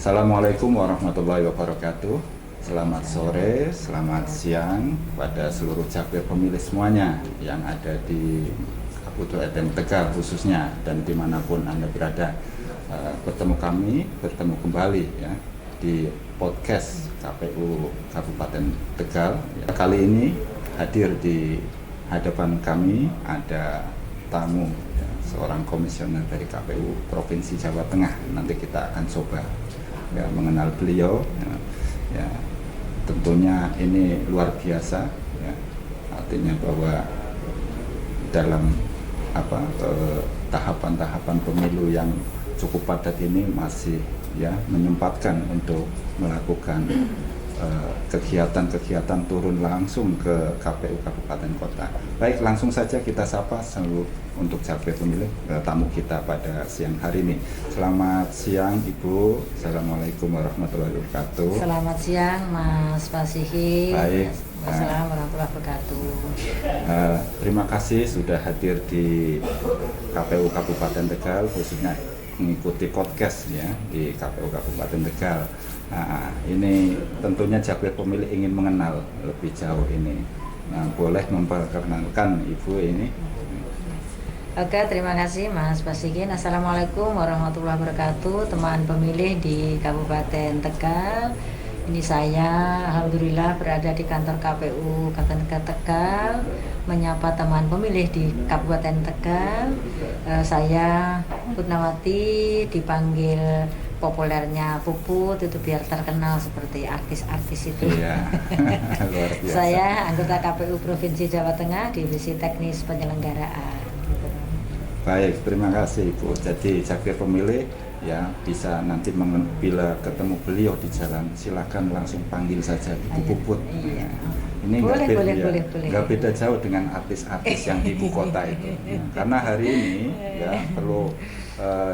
Assalamualaikum warahmatullahi wabarakatuh. Selamat sore, selamat siang pada seluruh capil pemilih semuanya yang ada di Kabupaten Tegal khususnya dan dimanapun Anda berada. Bertemu kembali ya di podcast KPU Kabupaten Tegal. Kali ini hadir di hadapan kami ada tamu ya, seorang komisioner dari KPU Provinsi Jawa Tengah. Nanti kita akan coba ya, mengenal beliau ya, tentunya ini luar biasa ya, artinya bahwa dalam tahapan-tahapan pemilu yang cukup padat ini masih ya menyempatkan untuk melakukan kegiatan-kegiatan turun langsung ke KPU Kabupaten Kota. Baik, langsung saja kita sapa seluruh untuk capil pemilih tamu kita pada siang hari ini. Selamat siang Ibu. Assalamualaikum warahmatullahi wabarakatuh. Selamat siang Mas Fasihi. Baik. Assalamualaikum warahmatullahi wabarakatuh. Terima kasih sudah hadir di KPU Kabupaten Tegal, khususnya mengikuti podcast ya di KPU Kabupaten Tegal. Nah, ini tentunya capil pemilih ingin mengenal lebih jauh ini. Nah, boleh memperkenalkan Ibu ini? Oke, terima kasih Mas Basikin. Assalamualaikum warahmatullahi wabarakatuh, teman pemilih di Kabupaten Tegal. Ini saya, alhamdulillah berada di kantor KPU Kabupaten Tegal, menyapa teman pemilih di Kabupaten Tegal. Saya Putnawati, dipanggil populernya Puput itu biar terkenal seperti artis-artis itu. Iya. Luar biasa. Saya anggota KPU Provinsi Jawa Tengah, Divisi Teknis Penyelenggaraan. Baik, terima kasih Ibu. Jadi capil pemilih ya bisa nanti bila ketemu beliau di jalan silakan langsung panggil saja Ibu Puput. Iya. Ini boleh. nggak beda jauh dengan artis-artis yang di ibu kota itu. Karena hari ini ya perlu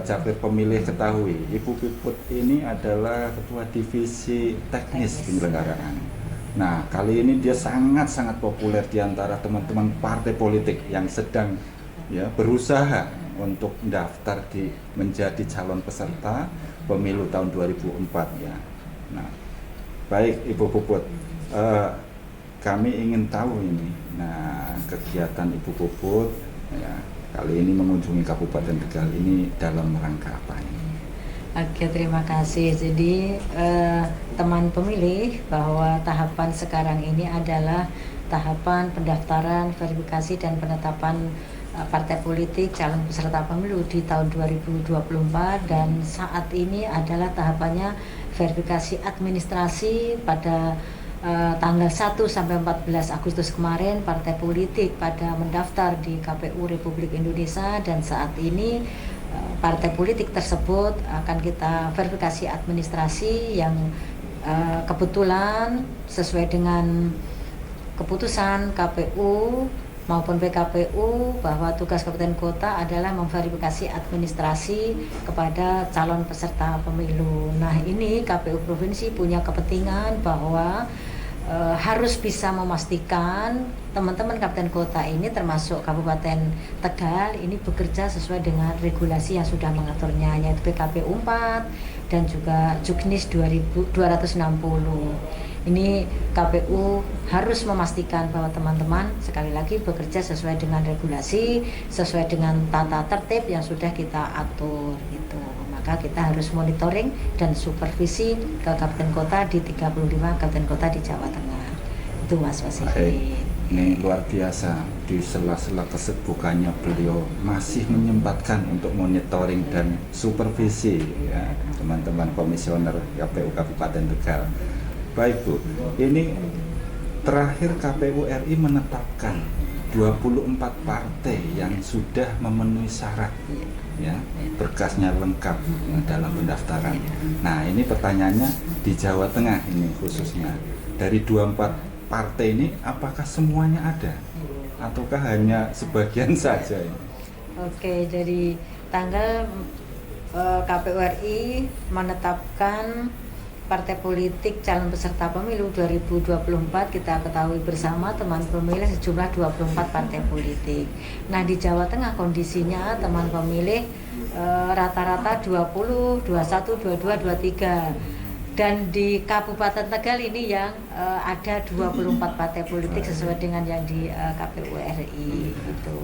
capil pemilih ketahui, Ibu Puput ini adalah Ketua Divisi Teknis Penyelenggaraan. Nah, kali ini dia sangat-sangat populer di antara teman-teman partai politik yang sedang ya berusaha untuk mendaftar menjadi calon peserta pemilu tahun 2004 ya. Nah, baik Ibu Puput, kami ingin tahu ini. Nah, kegiatan Ibu Puput ya kali ini mengunjungi Kabupaten Tegal ini dalam rangka apa ini? Oke, terima kasih. Jadi teman pemilih bahwa tahapan sekarang ini adalah tahapan pendaftaran, verifikasi dan penetapan partai politik calon peserta pemilu di tahun 2024 dan saat ini adalah tahapannya verifikasi administrasi pada tanggal 1 sampai 14 Agustus kemarin partai politik pada mendaftar di KPU Republik Indonesia dan saat ini partai politik tersebut akan kita verifikasi administrasi yang kebetulan sesuai dengan keputusan KPU maupun PKPU bahwa tugas Kabupaten Kota adalah memverifikasi administrasi kepada calon peserta pemilu. Nah, ini KPU Provinsi punya kepentingan bahwa harus bisa memastikan teman-teman Kabupaten Kota ini termasuk Kabupaten Tegal ini bekerja sesuai dengan regulasi yang sudah mengaturnya, yaitu PKPU 4 dan juga Juknis 260. Ini KPU harus memastikan bahwa teman-teman sekali lagi bekerja sesuai dengan regulasi, sesuai dengan tata tertib yang sudah kita atur gitu. Maka kita harus monitoring dan supervisi ke kabupaten kota di 35 kabupaten kota di Jawa Tengah. Itu Mas Fasihi. Ini luar biasa, di sela-sela kesibukannya beliau masih menyempatkan untuk monitoring dan supervisi ya, teman-teman komisioner KPU Kabupaten Tegal. Baik Bu, ini terakhir KPU RI menetapkan 24 partai yang sudah memenuhi syarat ya, berkasnya lengkap dalam pendaftaran. Nah, ini pertanyaannya di Jawa Tengah ini khususnya. Dari 24 partai ini apakah semuanya ada ataukah hanya sebagian saja ini? Oke, jadi tanggal KPU RI menetapkan partai politik calon peserta pemilu 2024 kita ketahui bersama teman pemilih sejumlah 24 partai politik. Nah di Jawa Tengah kondisinya teman pemilih rata-rata 20, 21, 22, 23. Dan di Kabupaten Tegal ini yang ada 24 partai politik sesuai dengan yang di KPU RI gitu.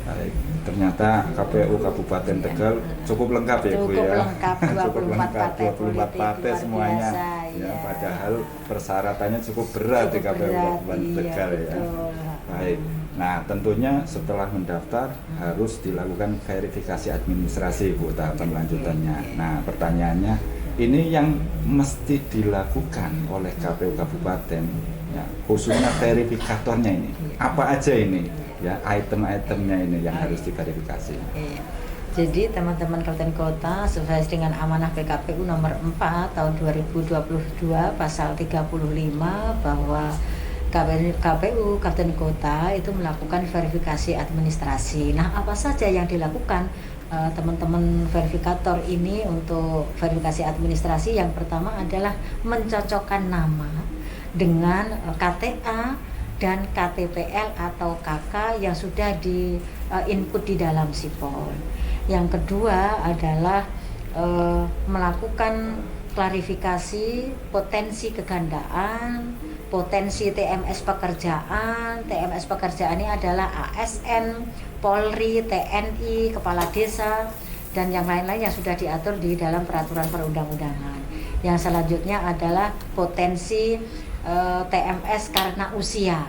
Baik, ternyata KPU Kabupaten Tegal cukup lengkap ya Bu ya. Lengkap, 24 partai semuanya. Biasa, ya, padahal persyaratannya cukup berat di KPU Kabupaten Tegal ya. Betul. Baik. Nah, tentunya setelah mendaftar harus dilakukan verifikasi administrasi Bu tahapan lanjutannya. Nah, pertanyaannya ini yang mesti dilakukan oleh KPU Kabupaten ya, khususnya verifikatornya ini. Apa aja ini? Ya, item-itemnya ini yang harus diverifikasi. Iya. Jadi teman-teman kabupaten kota sesuai dengan amanah PKPU nomor 4 tahun 2022 pasal 35 bahwa KPU kabupaten kota itu melakukan verifikasi administrasi. Nah, apa saja yang dilakukan teman-teman verifikator ini untuk verifikasi administrasi? Yang pertama adalah mencocokkan nama dengan KTA dan KTPL atau KK yang sudah di input di dalam sipol. Yang kedua adalah melakukan klarifikasi potensi kegandaan, potensi TMS pekerjaan. TMS pekerjaan ini adalah ASN, Polri, TNI, Kepala Desa, dan yang lain-lain yang sudah diatur di dalam peraturan perundang-undangan. Yang selanjutnya adalah potensi TMS karena usia,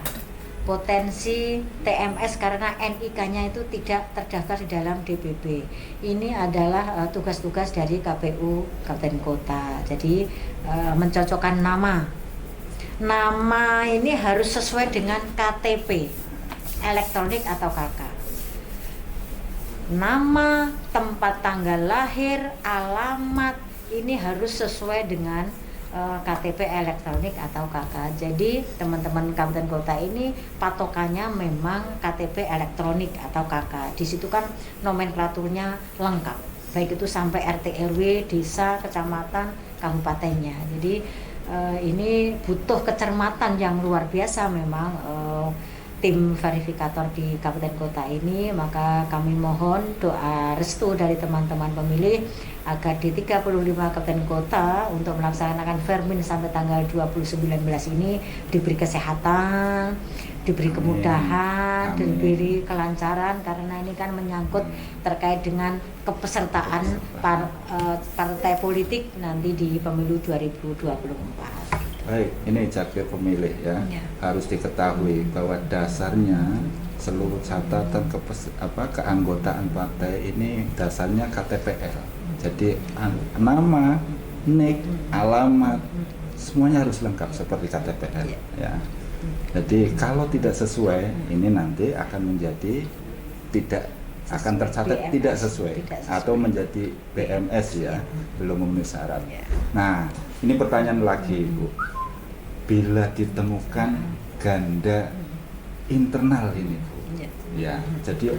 potensi TMS karena NIK-nya itu tidak terdaftar di dalam DPP. Ini adalah tugas-tugas dari KPU Kabupaten Kota. Jadi mencocokkan nama ini harus sesuai dengan KTP elektronik atau KK. Nama, tempat tanggal lahir, alamat ini harus sesuai dengan KTP elektronik atau KK. Jadi teman-teman kabupaten kota ini patokannya memang KTP elektronik atau KK. Di situ kan nomenklaturnya lengkap, baik itu sampai RT RW, desa, kecamatan, kabupatennya. Jadi ini butuh kecermatan yang luar biasa memang tim verifikator di kabupaten kota ini. Maka kami mohon doa restu dari teman-teman pemilih agar di 35 kabupaten kota untuk melaksanakan Vermin sampai tanggal 2019 ini diberi kesehatan, diberi kemudahan, diberi kelancaran, karena ini kan menyangkut terkait dengan kepesertaan partai politik nanti di pemilu 2024. Baik, ini Jakpro pemilih ya. Harus diketahui bahwa dasarnya seluruh catatan keanggotaan partai ini dasarnya KTPL. Jadi nama, nik, alamat semuanya harus lengkap seperti KTPL ya. Jadi kalau tidak sesuai ini nanti akan menjadi tidak akan tercatat BMS, tidak sesuai atau menjadi BMS ya, belum memenuhi syarat. Nah, ini pertanyaan lagi Bu. Bila ditemukan ganda internal ini Bu. Ya, jadi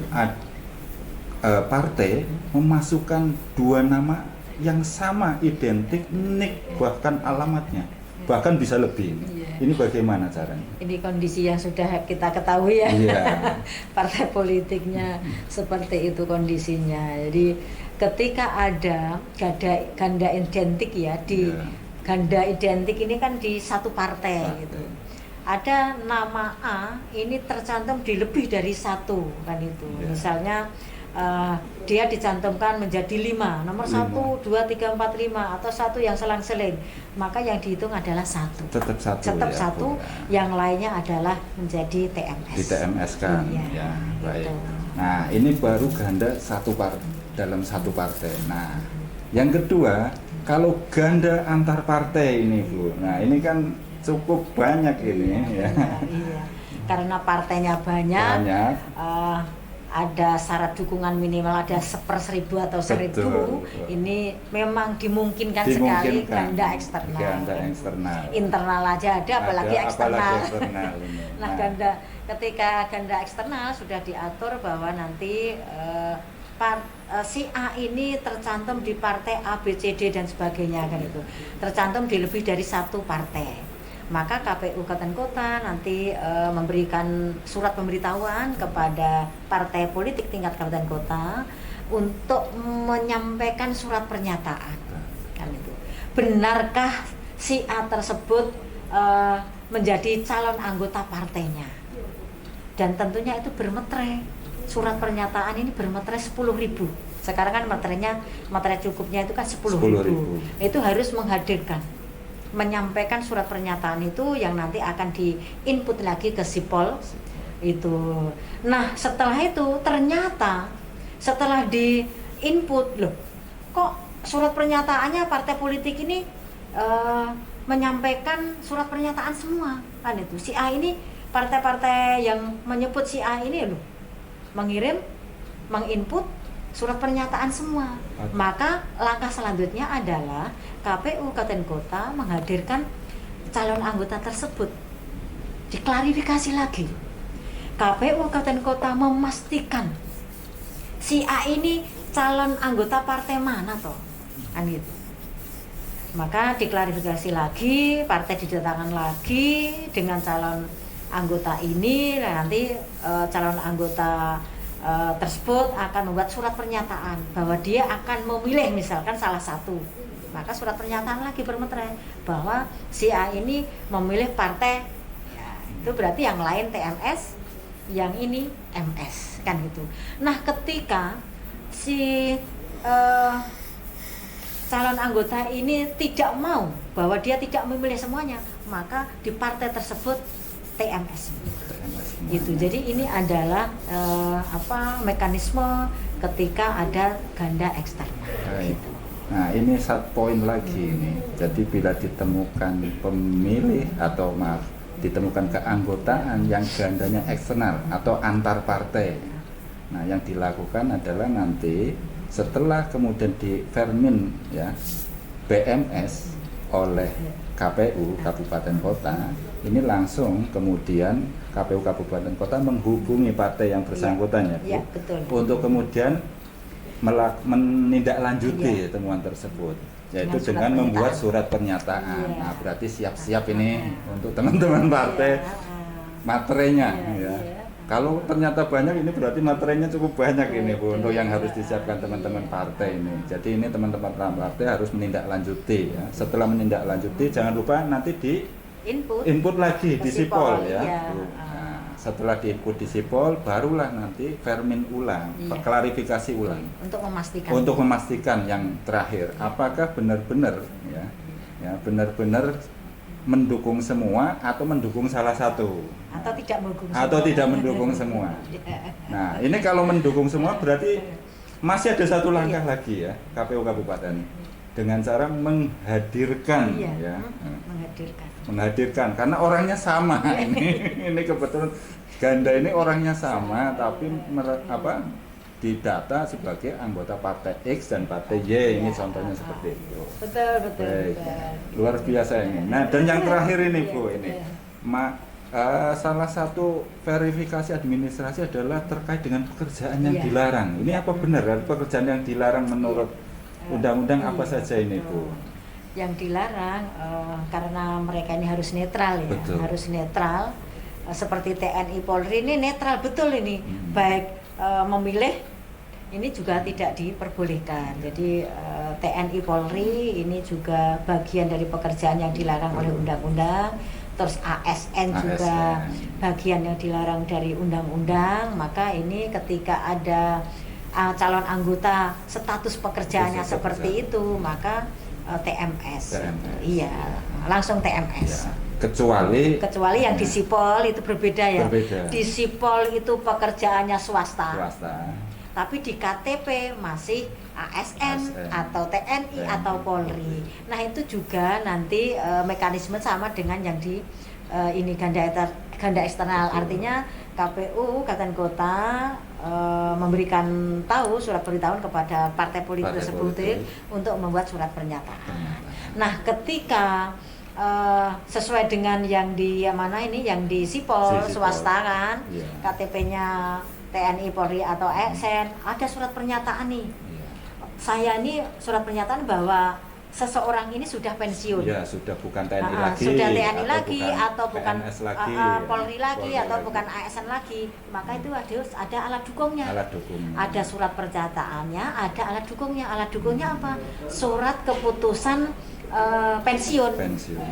partai memasukkan dua nama yang sama, identik, nik, bahkan alamatnya, bahkan bisa lebih. Ini bagaimana caranya? Ini kondisi yang sudah kita ketahui ya. Partai politiknya seperti itu kondisinya. Jadi ketika ada ganda identik ya, di ganda identik ini kan di satu partai gitu. Ada nama A ini tercantum di lebih dari satu kan itu. Misalnya dia dicantumkan menjadi 5, nomor 1, 2, 3, 4, 5 atau satu yang selang-seling, maka yang dihitung adalah satu. Tetap satu. Yang lainnya adalah menjadi TMS. Di TMS kan. Ya, baik. Gitu. Nah, ini baru ganda dalam satu partai. Nah, yang kedua, kalau ganda antar partai ini Bu. Nah, ini kan cukup banyak ini ya. Iya. Karena partainya banyak. Ada syarat dukungan minimal ada 1/1000 atau 1000. Betul. Ini memang dimungkinkan sekali ganda eksternal. Internal aja ada, apalagi eksternal. Nah, ketika ganda eksternal sudah diatur bahwa nanti si A ini tercantum di partai A, B, C, D dan sebagainya kan itu. Tercantum di lebih dari satu partai. Maka KPU Kabupaten Kota nanti memberikan surat pemberitahuan kepada partai politik tingkat kabupaten kota untuk menyampaikan surat pernyataan kan itu. Benarkah si A tersebut menjadi calon anggota partainya? Dan tentunya itu bermeterai. Surat pernyataan ini bermeterai 10.000. Sekarang kan materai cukupnya itu kan 10.000. Itu harus menyampaikan surat pernyataan itu yang nanti akan di-input lagi ke Sipol itu. Nah, setelah itu ternyata setelah di-input, loh, kok surat pernyataannya partai politik ini menyampaikan surat pernyataan semua kan itu. Si A ini, partai-partai yang menyebut si A ini loh menginput surat pernyataan semua. Maka langkah selanjutnya adalah KPU Kabupaten Kota menghadirkan calon anggota tersebut, diklarifikasi lagi. KPU Kabupaten Kota memastikan si A ini calon anggota partai mana toh, kan gitu. Maka diklarifikasi lagi, partai didatangkan lagi dengan calon anggota ini, dan nanti calon anggota tersebut akan membuat surat pernyataan bahwa dia akan memilih misalkan salah satu. Maka surat pernyataan lagi bermeterai bahwa si A ini memilih partai, ya, itu berarti yang lain TMS, yang ini MS kan gitu. Nah, ketika si calon anggota ini tidak mau bahwa dia tidak memilih semuanya, maka di partai tersebut TMS gitu. Jadi ini adalah mekanisme ketika ada ganda eksternal. Baik. Nah, ini satu poin lagi ini. Jadi bila ditemukan pemilih atau ditemukan keanggotaan yang gandanya eksternal atau antar partai. Nah, yang dilakukan adalah nanti setelah kemudian difermin ya BMS oleh KPU Kabupaten Kota, ini langsung kemudian KPU Kabupaten Kota menghubungi partai yang bersangkutan ya, Bu, betul. untuk kemudian menindaklanjuti temuan tersebut, yaitu dengan membuat surat pernyataan. Nah, berarti siap-siap ini untuk teman-teman partai materinya ya. Kalau ternyata banyak, ini berarti materinya cukup banyak ini Bu, untuk yang harus disiapkan teman-teman partai ini. Jadi ini teman-teman partai harus menindaklanjuti ya. Setelah menindaklanjuti, jangan lupa nanti di input lagi di Sipol ya. Nah, setelah diinput di Sipol, barulah nanti vermin ulang, klarifikasi ulang. Untuk memastikan yang terakhir, apakah benar-benar ya benar-benar mendukung semua atau mendukung salah satu, atau tidak mendukung semua. Nah, ini kalau mendukung semua berarti masih ada satu langkah lagi ya, KPU Kabupaten dengan cara menghadirkan menghadirkan karena orangnya sama. Ini kebetulan ganda ini orangnya sama, tapi didata sebagai anggota partai X dan partai Y, ini contohnya seperti itu. Betul. Luar biasa ini. Nah, dan yang terakhir ini Bu, ini salah satu verifikasi administrasi adalah terkait dengan pekerjaan yang dilarang. Ini apa benar pekerjaan yang dilarang menurut undang-undang apa saja ini Bu? Yang dilarang karena mereka ini harus netral ya. Betul. Harus netral. Seperti TNI Polri ini netral betul ini. Baik memilih ini juga tidak diperbolehkan. Jadi TNI Polri ini juga bagian dari pekerjaan yang dilarang oleh undang-undang. Terus ASN juga bagian yang dilarang dari undang-undang. Maka ini ketika ada calon anggota status pekerjaannya seperti itu, maka TMS. Iya, langsung TMS. Ya. Kecuali yang di Sipol itu berbeda ya. Di Sipol itu pekerjaannya swasta. Tapi di KTP masih ASN atau TNI atau Polri. Nah, itu juga nanti mekanisme sama dengan yang di ini ganda eksternal. Artinya KPU Kabupaten Kota memberikan surat pemberitahuan kepada partai politik tersebut untuk membuat surat pernyataan. Nah, ketika sesuai dengan yang di mana ini yang di Sipol swasta kan, KTP-nya TNI, Polri atau ASN, ada surat pernyataan nih. Iya. Saya ini surat pernyataan bahwa seseorang ini sudah pensiun. Ya, sudah bukan TNI lagi. Sudah TNI atau lagi bukan atau bukan PNS lagi, Polri lagi Polri atau lagi. bukan ASN lagi. Maka itu ada alat dukungnya. Alat dukungnya. Ada surat pernyataannya, ada alat dukungnya. Alat dukungnya apa? Surat keputusan pensiun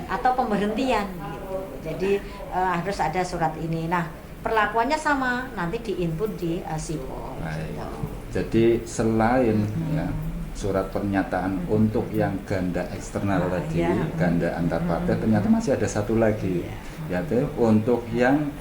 atau pemberhentian gitu. Jadi harus ada surat ini. Nah, perlakuannya sama, nanti diinput di SIPOL. Baik. Jadi selain ya surat pernyataan untuk yang ganda eksternal tadi, ganda antar partai, ternyata masih ada satu lagi, yaitu untuk yang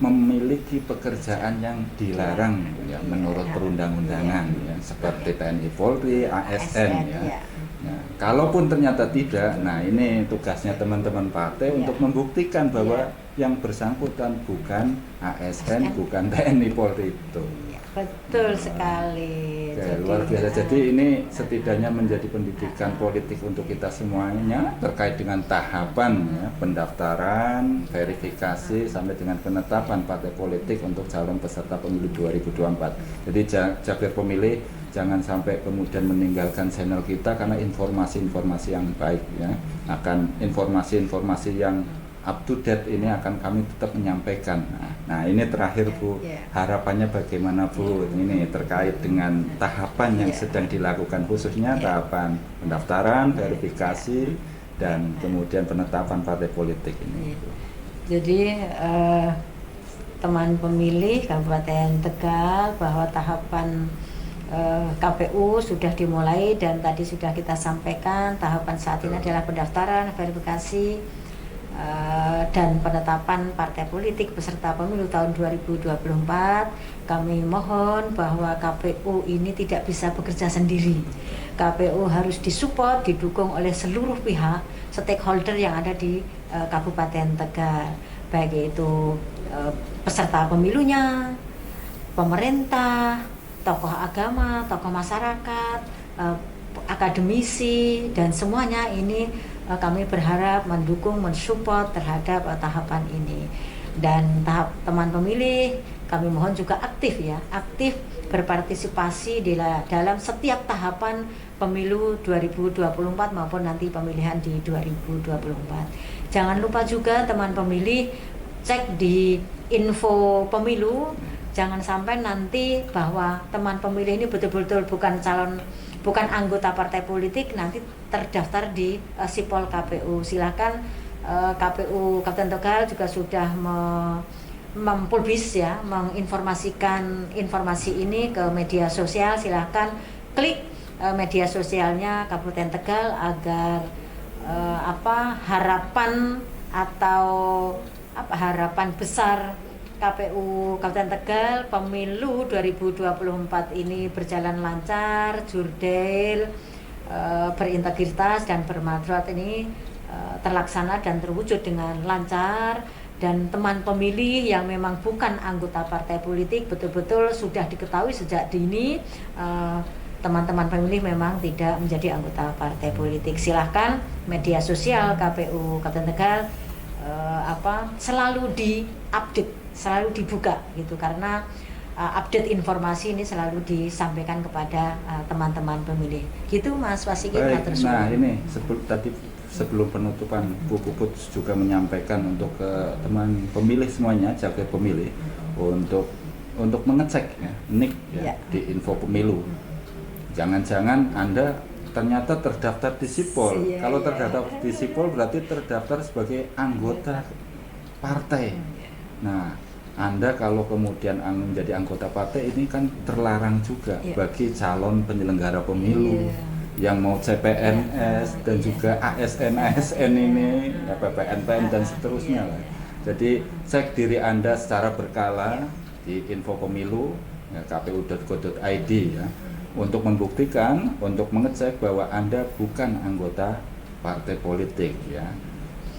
memiliki pekerjaan yang dilarang ya menurut perundang-undangan ya, seperti TNI, Polri, ASN ya. Nah, kalaupun ternyata tidak, nah ini tugasnya teman-teman partai untuk membuktikan bahwa yang bersangkutan bukan ASN, bukan TNI, Polri itu. Betul sekali. Oke, luar biasa. Jadi ini setidaknya menjadi pendidikan politik untuk kita semuanya terkait dengan tahapan ya, pendaftaran, verifikasi sampai dengan penetapan partai politik untuk calon peserta pemilu 2024. Jadi Jabir Pemilih jangan sampai kemudian meninggalkan channel kita karena informasi-informasi yang baik ya. Akan informasi-informasi yang up to date ini akan kami tetap menyampaikan. Nah ini terakhir Bu, harapannya bagaimana Bu? Ini terkait dengan tahapan yang sedang dilakukan, khususnya tahapan pendaftaran, verifikasi, dan kemudian penetapan partai politik ini. Jadi teman pemilih Kabupaten Tegal bahwa tahapan KPU sudah dimulai dan tadi sudah kita sampaikan tahapan saat ini adalah pendaftaran, verifikasi, dan penetapan partai politik peserta pemilu tahun 2024. Kami mohon bahwa KPU ini tidak bisa bekerja sendiri. KPU harus disupport, didukung oleh seluruh pihak stakeholder yang ada di Kabupaten Tegal, baik itu peserta pemilunya, pemerintah, tokoh agama, tokoh masyarakat, akademisi, dan semuanya ini kami berharap mendukung, mensupport terhadap tahapan ini. Dan teman pemilih kami mohon juga aktif ya, aktif berpartisipasi dalam setiap tahapan pemilu 2024 maupun nanti pemilihan di 2024. Jangan lupa juga teman pemilih cek di info pemilu, jangan sampai nanti bahwa teman pemilih ini betul-betul bukan anggota partai politik nanti terdaftar di SIPOL KPU. Silakan KPU Kabupaten Tegal juga sudah mempublis ya, menginformasikan informasi ini ke media sosial. Silakan klik media sosialnya Kabupaten Tegal agar harapan atau harapan besar KPU Kabupaten Tegal pemilu 2024 ini berjalan lancar, jurdil, berintegritas dan bermartabat ini terlaksana dan terwujud dengan lancar. Dan teman pemilih yang memang bukan anggota partai politik betul-betul sudah diketahui sejak dini teman-teman pemilih memang tidak menjadi anggota partai politik. Silahkan media sosial KPU Kabupaten Tegal selalu diupdate, selalu dibuka gitu, karena update informasi ini selalu disampaikan kepada teman-teman pemilih. Gitu Mas Wasiki. Nah ini sebelum penutupan Bu Puput juga menyampaikan untuk ke teman pemilih semuanya, Jabir Pemilih, untuk mengecek ya, NIK ya, di info pemilu. Jangan-jangan Anda ternyata terdaftar di SIPOL. Kalau terdaftar di SIPOL berarti terdaftar sebagai anggota partai. Nah, Anda kalau kemudian menjadi anggota partai ini kan terlarang juga bagi calon penyelenggara pemilu yang mau CPNS dan juga ASN ini, ya, PPNPM dan seterusnya lah. Jadi cek diri Anda secara berkala di info pemilu ya, kpu.go.id ya, untuk membuktikan, untuk mengecek bahwa Anda bukan anggota partai politik ya.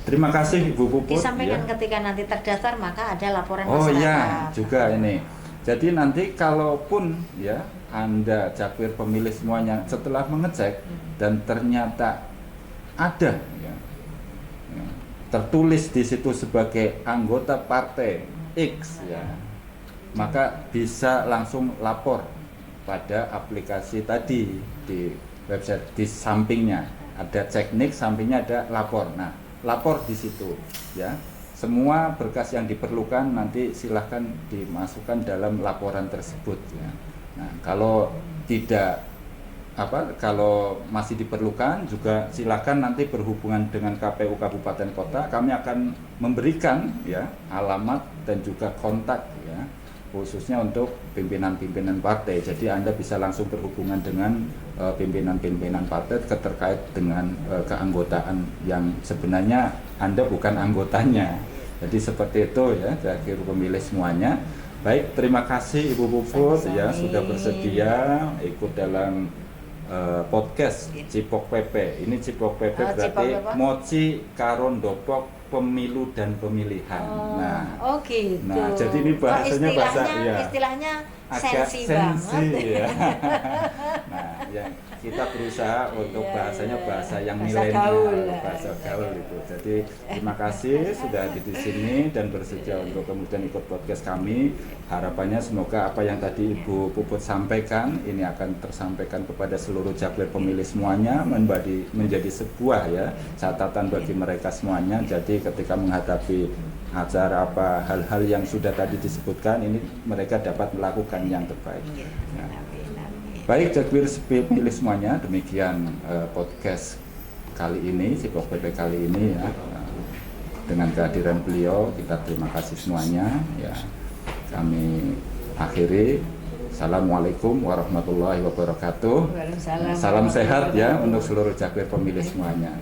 Terima kasih Ibu Puput. Disampaikan ya. ketika nanti terdaftar maka ada laporan masyarakat. Oh iya, juga ini. Jadi nanti kalaupun ya Anda Jabir Pemilih semuanya setelah mengecek dan ternyata ada ya, tertulis di situ sebagai anggota partai X ya, maka bisa langsung lapor pada aplikasi tadi di website. Di sampingnya ada ceknik, sampingnya ada lapor. Nah, lapor di situ ya. Semua berkas yang diperlukan nanti silahkan dimasukkan dalam laporan tersebut ya. Nah, kalau tidak kalau masih diperlukan juga silakan nanti berhubungan dengan KPU Kabupaten Kota. Kami akan memberikan ya alamat dan juga kontak ya, khususnya untuk pimpinan-pimpinan partai. Jadi Anda bisa langsung berhubungan dengan pimpinan-pimpinan partai terkait dengan keanggotaan yang sebenarnya Anda bukan anggotanya. Jadi seperti itu ya, bagi pemilih semuanya. Baik, terima kasih Ibu Puput ya sudah bersedia ikut dalam podcast Cipok PP. Ini Cipok PP berarti Moci Karon Dopok Pemilu dan Pemilihan. Gitu. Nah, jadi ini bahasanya istilahnya agak sensi ya. Nah, ya kita berusaha untuk bahasanya bahasa yang bahasa milenial, bahasa gaul itu. Jadi terima kasih sudah hadir di sini dan bersedia untuk kemudian ikut podcast kami. Harapannya semoga apa yang tadi Ibu Puput sampaikan ini akan tersampaikan kepada seluruh Jakpir pemilih semuanya, menjadi sebuah ya catatan bagi mereka semuanya. Jadi ketika menghadapi acara hal-hal yang sudah tadi disebutkan ini mereka dapat melakukan yang terbaik. Ya. Baik Jakpir pemilih semuanya, demikian podcast kali ini, Cipok PP kali ini ya. Dengan kehadiran beliau kita terima kasih semuanya ya. Kami akhiri. Assalamualaikum warahmatullahi wabarakatuh. Waalaikumsalam. Salam sehat ya untuk seluruh Jakpir pemilih semuanya.